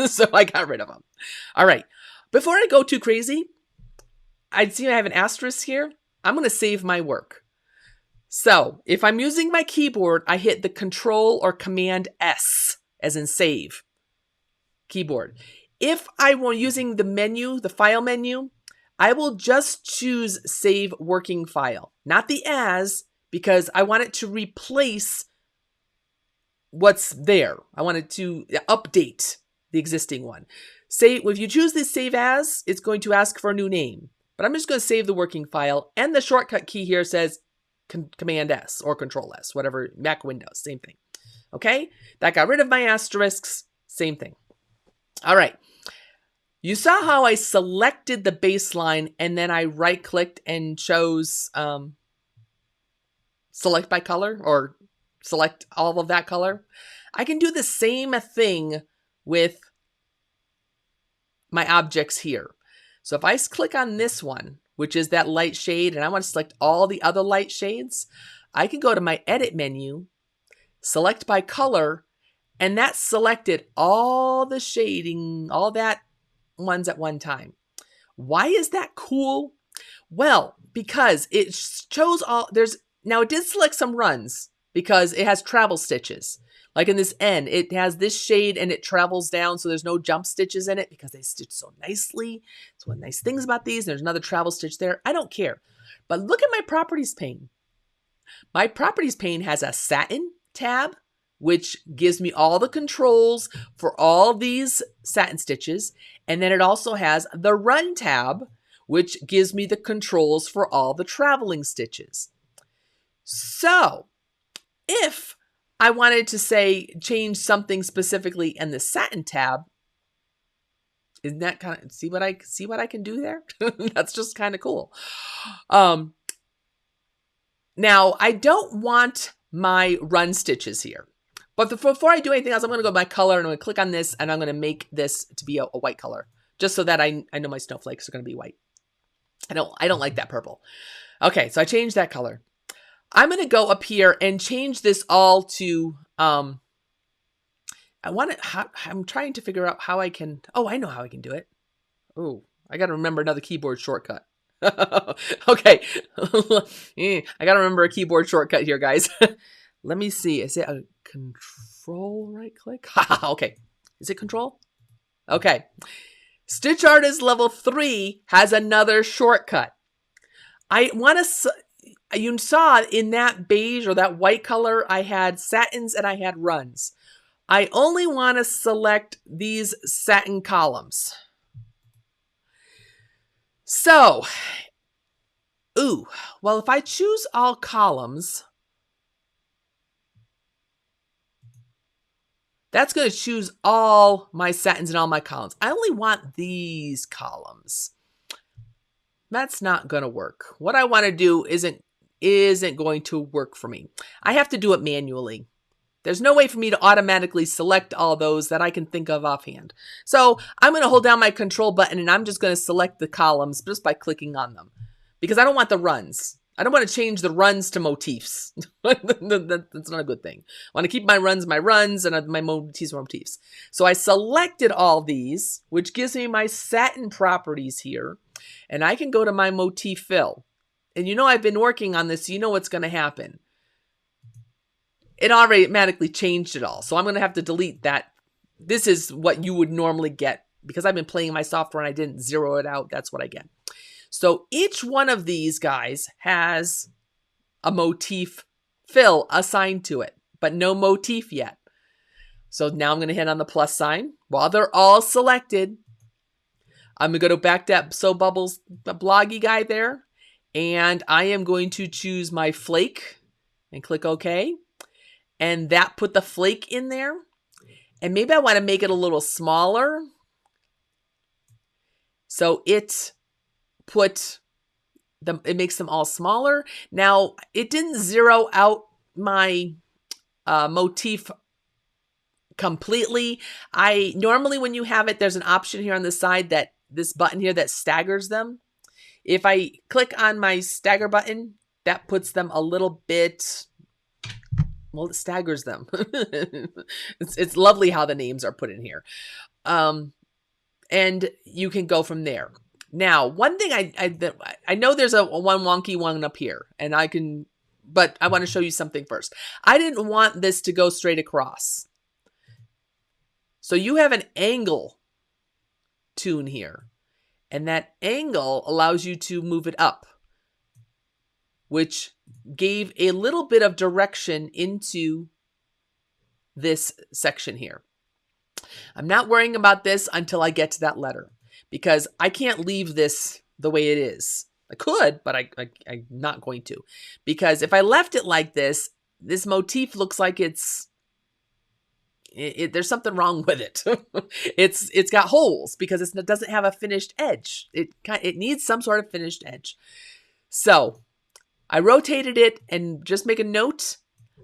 So I got rid of them. All right. Before I go too crazy, I see I have an asterisk here. I'm going to save my work. So if I'm using my keyboard, I hit the Control or Command S, as in save keyboard. If I were using the menu, the file menu, I will just choose Save Working File, not the as, because I want it to replace what's there. I want it to update the existing one. If you choose this Save As, it's going to ask for a new name. But I'm just going to save the working file, and the shortcut key here says Command S or Control S, whatever, Mac, Windows, same thing. Okay, that got rid of my asterisks, same thing. All right, you saw how I selected the baseline and then I right-clicked and chose select by color or select all of that color. I can do the same thing with my objects here. So if I click on this one, which is that light shade, and I want to select all the other light shades, I can go to my edit menu, select by color, and that selected all the shading, all that ones at one time. Why is that cool? Well, because it shows all, now it did select some runs because it has travel stitches. Like in this N, it has this shade and it travels down, so there's no jump stitches in it because they stitch so nicely. It's one of the nice things about these. There's another travel stitch there. I don't care. But look at my properties pane. My properties pane has a satin tab, which gives me all the controls for all these satin stitches. And then it also has the run tab, which gives me the controls for all the traveling stitches. So if I wanted to say change something specifically in the satin tab, isn't that kind of, see what I can do there? That's just kind of cool. Now I don't want my run stitches here, but before I do anything else, I'm going to go to my color and I'm going to click on this and I'm going to make this to be a white color, just so that I know my snowflakes are going to be white. I don't like that purple. Okay, so I changed that color. I'm going to go up here and change this all to, I'm trying to figure out how I can, oh, I know how I can do it. Oh, I got to remember another keyboard shortcut. Okay. I got to remember a keyboard shortcut here, guys. Let me see. Is it a control right click? Okay. Is it control? Okay. StitchArtist level 3 has another shortcut. I want to, you saw in that beige or that white color, I had satins and I had runs. I only want to select these satin columns. So, well, if I choose all columns, that's going to choose all my satins and all my columns. I only want these columns. That's not going to work. What I want to do isn't going to work for me. I have to do it manually. There's no way for me to automatically select all those that I can think of offhand. So I'm going to hold down my control button and I'm just going to select the columns just by clicking on them, because I don't want the runs. I don't want to change the runs to motifs. That's not a good thing. I want to keep my runs and my motifs. So I selected all these, which gives me my satin properties here. And I can go to my motif fill. And you know I've been working on this, so you know what's going to happen. It already automatically changed it all. So I'm going to have to delete that. This is what you would normally get. Because I've been playing my software and I didn't zero it out, that's what I get. So each one of these guys has a motif fill assigned to it, but no motif yet. So now I'm going to hit on the plus sign. While they're all selected, I'm going to go back to that So Bubbles bloggy guy there. And I am going to choose my flake and click OK. And that put the flake in there. And maybe I want to make it a little smaller. So it makes them all smaller. Now, it didn't zero out my motif completely. Normally when you have it, there's an option here on the side, that this button here that staggers them. If I click on my stagger button, that puts them a little bit, well, it staggers them. It's lovely how the names are put in here. And you can go from there. Now, one thing I know there's one wonky one up here, and but I want to show you something first. I didn't want this to go straight across. So you have an angle tune here, and that angle allows you to move it up, which gave a little bit of direction into this section here. I'm not worrying about this until I get to that letter, because I can't leave this the way it is. I could, but I'm not going to. Because if I left it like this, this motif looks like there's something wrong with it. It's got holes because it doesn't have a finished edge. It needs some sort of finished edge. So I rotated it, and just make a note,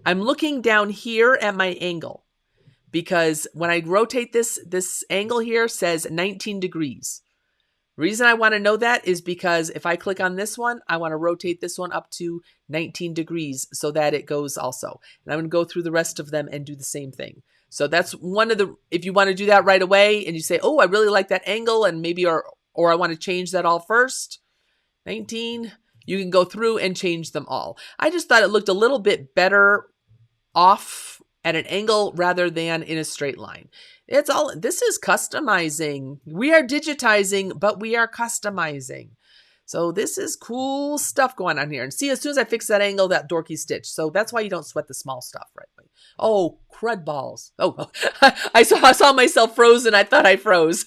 I'm looking down here at my angle because when I rotate this angle here says 19 degrees. Reason I want to know that is because if I click on this one, I want to rotate this one up to 19 degrees so that it goes also. And I'm going to go through the rest of them and do the same thing. So that's one of the, if you want to do that right away and you say, oh, I really like that angle and maybe, or I want to change that all first, 19, you can go through and change them all. I just thought it looked a little bit better off at an angle rather than in a straight line. It's all, this is customizing. We are digitizing, but we are customizing. So this is cool stuff going on here. And see, as soon as I fix that angle, that dorky stitch. So that's why you don't sweat the small stuff, right? Oh, crud balls. Oh, I saw myself frozen. I thought I froze.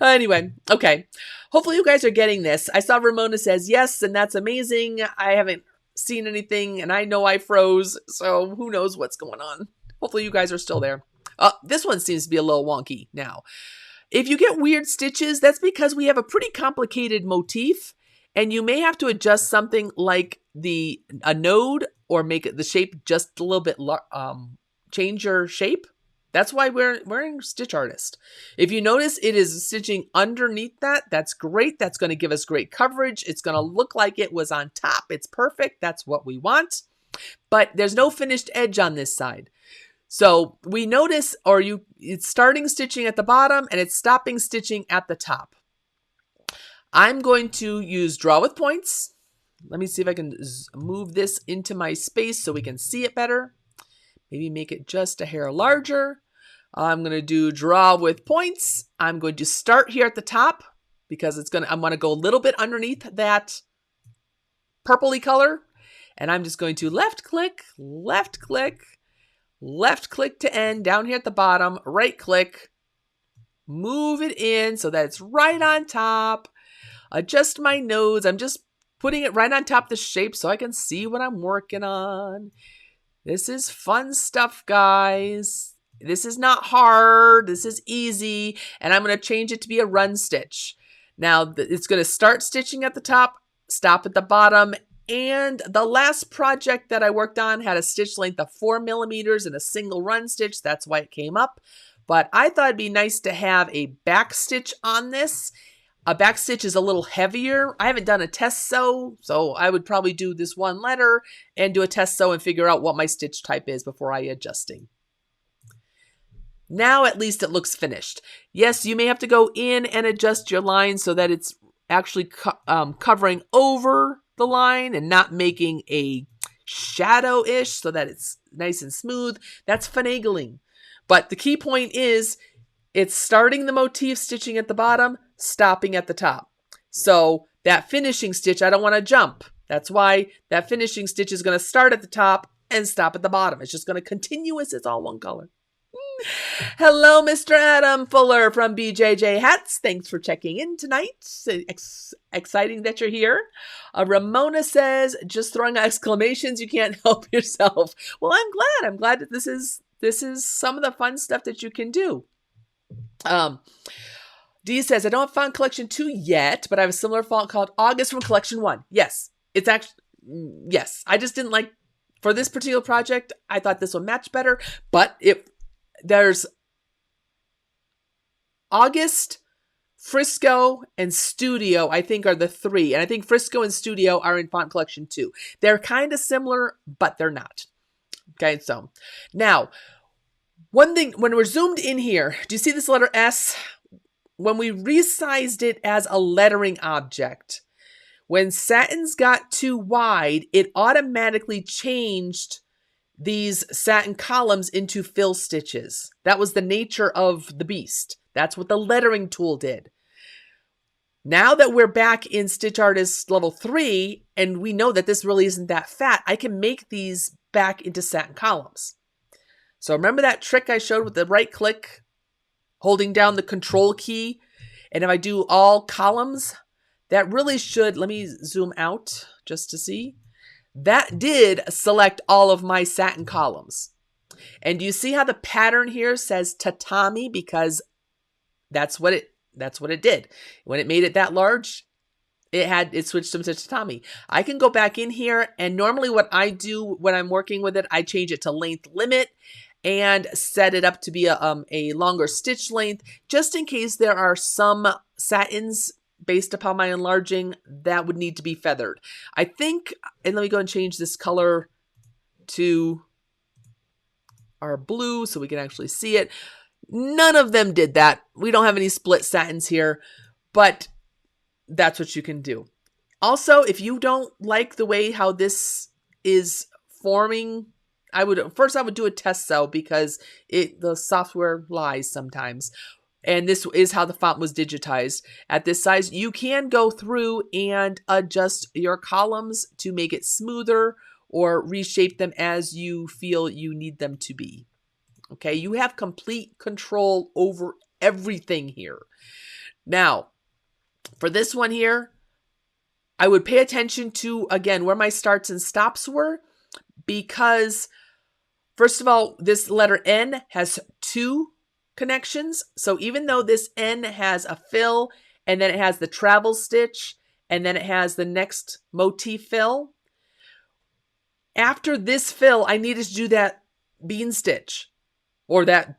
Anyway, okay. Hopefully you guys are getting this. I saw Ramona says yes, and that's amazing. I haven't seen anything, and I know I froze, so who knows what's going on. Hopefully you guys are still there. This one seems to be a little wonky now. If you get weird stitches, that's because we have a pretty complicated motif, and you may have to adjust something like a node or make it the shape just a little bit, change your shape. That's why we're in StitchArtist. If you notice it is stitching underneath that, that's great. That's going to give us great coverage. It's going to look like it was on top. It's perfect. That's what we want. But there's no finished edge on this side. So we notice, it's starting stitching at the bottom and it's stopping stitching at the top. I'm going to use draw with points. Let me see if I can move this into my space so we can see it better. Maybe make it just a hair larger. I'm going to do draw with points. I'm going to start here at the top because I'm going to go a little bit underneath that purpley color. And I'm just going to left click to end down here at the bottom, right click, move it in so that it's right on top. Adjust my nodes. I'm just putting it right on top of the shape so I can see what I'm working on. This is fun stuff, guys. This is not hard. This is easy. And I'm going to change it to be a run stitch. Now, it's going to start stitching at the top, stop at the bottom. And the last project that I worked on had a stitch length of 4 millimeters and a single run stitch. That's why it came up. But I thought it'd be nice to have a back stitch on this. A back stitch is a little heavier. I haven't done a test sew, so I would probably do this one letter and do a test sew and figure out what my stitch type is before I adjusting. Now at least it looks finished. Yes, you may have to go in and adjust your line so that it's actually covering over the line and not making a shadow-ish so that it's nice and smooth. That's finagling. But the key point is it's starting the motif stitching at the bottom, stopping at the top. So that finishing stitch, I don't want to jump. That's why that finishing stitch is going to start at the top and stop at the bottom. It's just going to continuous. It's all one color. Hello, Mr. Adam Fuller from BJJ Hats. Thanks for checking in tonight. Exciting that you're here. Ramona says, just throwing exclamations. You can't help yourself. Well, I'm glad. I'm glad that this is some of the fun stuff that you can do. Dee says, I don't have font collection 2 yet, but I have a similar font called August from collection 1. Yes, it's actually, yes. I just didn't like, for this particular project, I thought this would match better, but there's August, Frisco, and Studio, I think are the 3. And I think Frisco and Studio are in font collection 2. They're kind of similar, but they're not. Okay, so now, one thing, when we're zoomed in here, do you see this letter S? When we resized it as a lettering object, when satins got too wide, it automatically changed these satin columns into fill stitches. That was the nature of the beast. That's what the lettering tool did. Now that we're back in StitchArtist level 3, and we know that this really isn't that fat, I can make these back into satin columns. So remember that trick I showed with the right click, holding down the control key, and if I do all columns, that really should, let me zoom out just to see. That did select all of my satin columns. And do you see how the pattern here says tatami? Because that's what it did. When it made it that large, It switched them to tatami. I can go back in here, and normally what I do when I'm working with it, I change it to length limit and set it up to be a longer stitch length, just in case there are some satins based upon my enlarging that would need to be feathered. I think, and let me go and change this color to our blue so we can actually see it. None of them did that. We don't have any split satins here, but that's what you can do. Also, if you don't like the way how this is forming, I would do a test cell because the software lies sometimes. And this is how the font was digitized. At this size, you can go through and adjust your columns to make it smoother or reshape them as you feel you need them to be. Okay, you have complete control over everything here. Now, for this one here, I would pay attention to, again, where my starts and stops were, because first of all, this letter N has 2 connections. So even though this N has a fill, and then it has the travel stitch, and then it has the next motif fill, after this fill, I needed to do that bean stitch, or that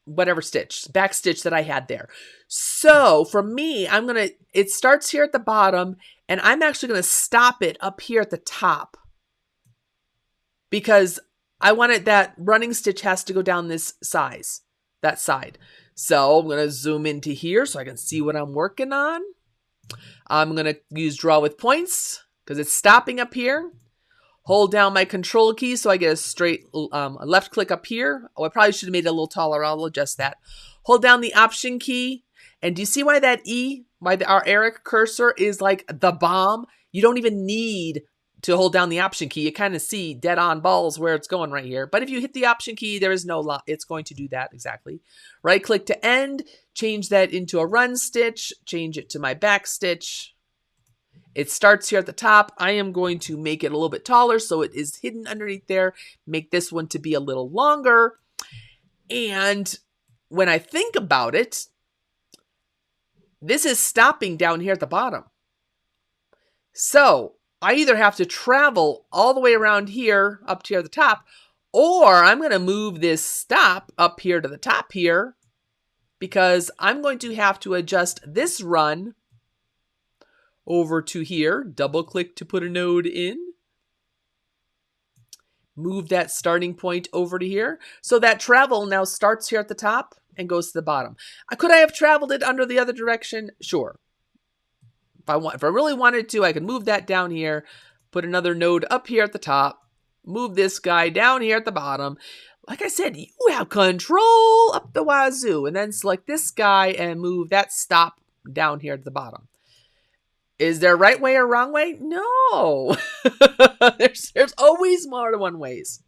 whatever stitch, back stitch that I had there. So for me, it starts here at the bottom, and I'm actually going to stop it up here at the top, because I wanted that running stitch has to go down that side. So I'm going to zoom into here so I can see what I'm working on. I'm going to use draw with points because it's stopping up here. Hold down my control key so I get a straight left click up here. Oh, I probably should have made it a little taller. I'll adjust that. Hold down the option key. And do you see why that E, our Eric cursor is like the bomb? You don't even need to hold down the option key. You kind of see dead on balls where it's going right here. But if you hit the option key, there is no lock. It's going to do that exactly. Right click to end, change that into a run stitch, change it to my back stitch. It starts here at the top. I am going to make it a little bit taller so it is hidden underneath there. Make this one to be a little longer. And when I think about it, this is stopping down here at the bottom. So I either have to travel all the way around here up to here at the top, or I'm going to move this stop up here to the top here, because I'm going to have to adjust this run over to here, double click to put a node in, move that starting point over to here. So that travel now starts here at the top and goes to the bottom. Could I have traveled it under the other direction? Sure. If I really wanted to, I could move that down here, put another node up here at the top, move this guy down here at the bottom. Like I said, you have control up the wazoo, and then select this guy and move that stop down here at the bottom. Is there a right way or wrong way? No. there's always more than one ways.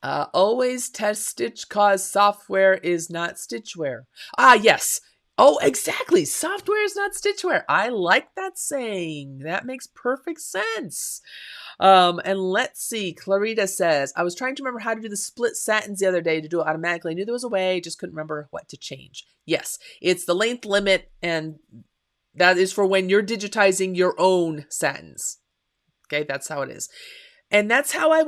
Always test stitch cause software is not stitchware. Ah, yes. Oh, exactly. Software is not stitchware. I like that saying. That makes perfect sense. And let's see. Clarita says, I was trying to remember how to do the split satins the other day to do it automatically. I knew there was a way, just couldn't remember what to change. Yes, it's the length limit, and that is for when you're digitizing your own satins. Okay, that's how it is. And that's how I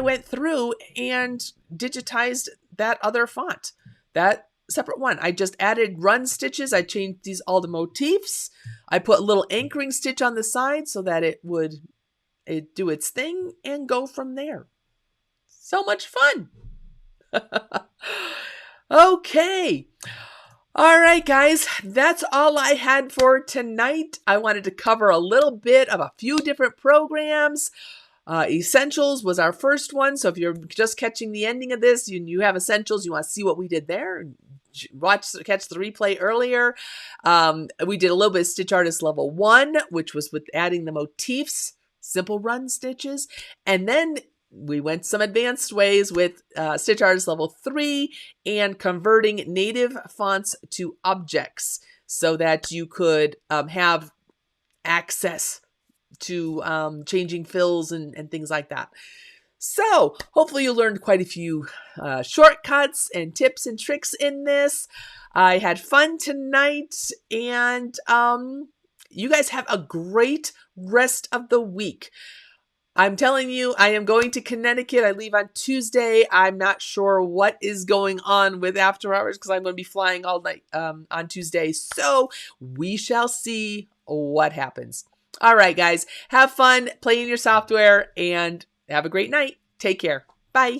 went through and digitized that other font, that separate one. I just added run stitches. I changed all the motifs. I put a little anchoring stitch on the side so that it would do its thing and go from there. So much fun. Okay. All right, guys, that's all I had for tonight. I wanted to cover a little bit of a few different programs. Essentials was our first one. So if you're just catching the ending of this, you have Essentials, you want to see what we did there, catch the replay earlier. We did a little bit of StitchArtist Level 1, which was with adding the motifs, simple run stitches. And then we went some advanced ways with StitchArtist Level 3 and converting native fonts to objects so that you could have access to changing fills and things like that. So hopefully you learned quite a few shortcuts and tips and tricks in this. I had fun tonight, and you guys have a great rest of the week. I'm telling you, I am going to Connecticut. I leave on Tuesday. I'm not sure what is going on with after hours because I'm going to be flying all night on Tuesday. So we shall see what happens. All right, guys, have fun playing your software and have a great night. Take care. Bye.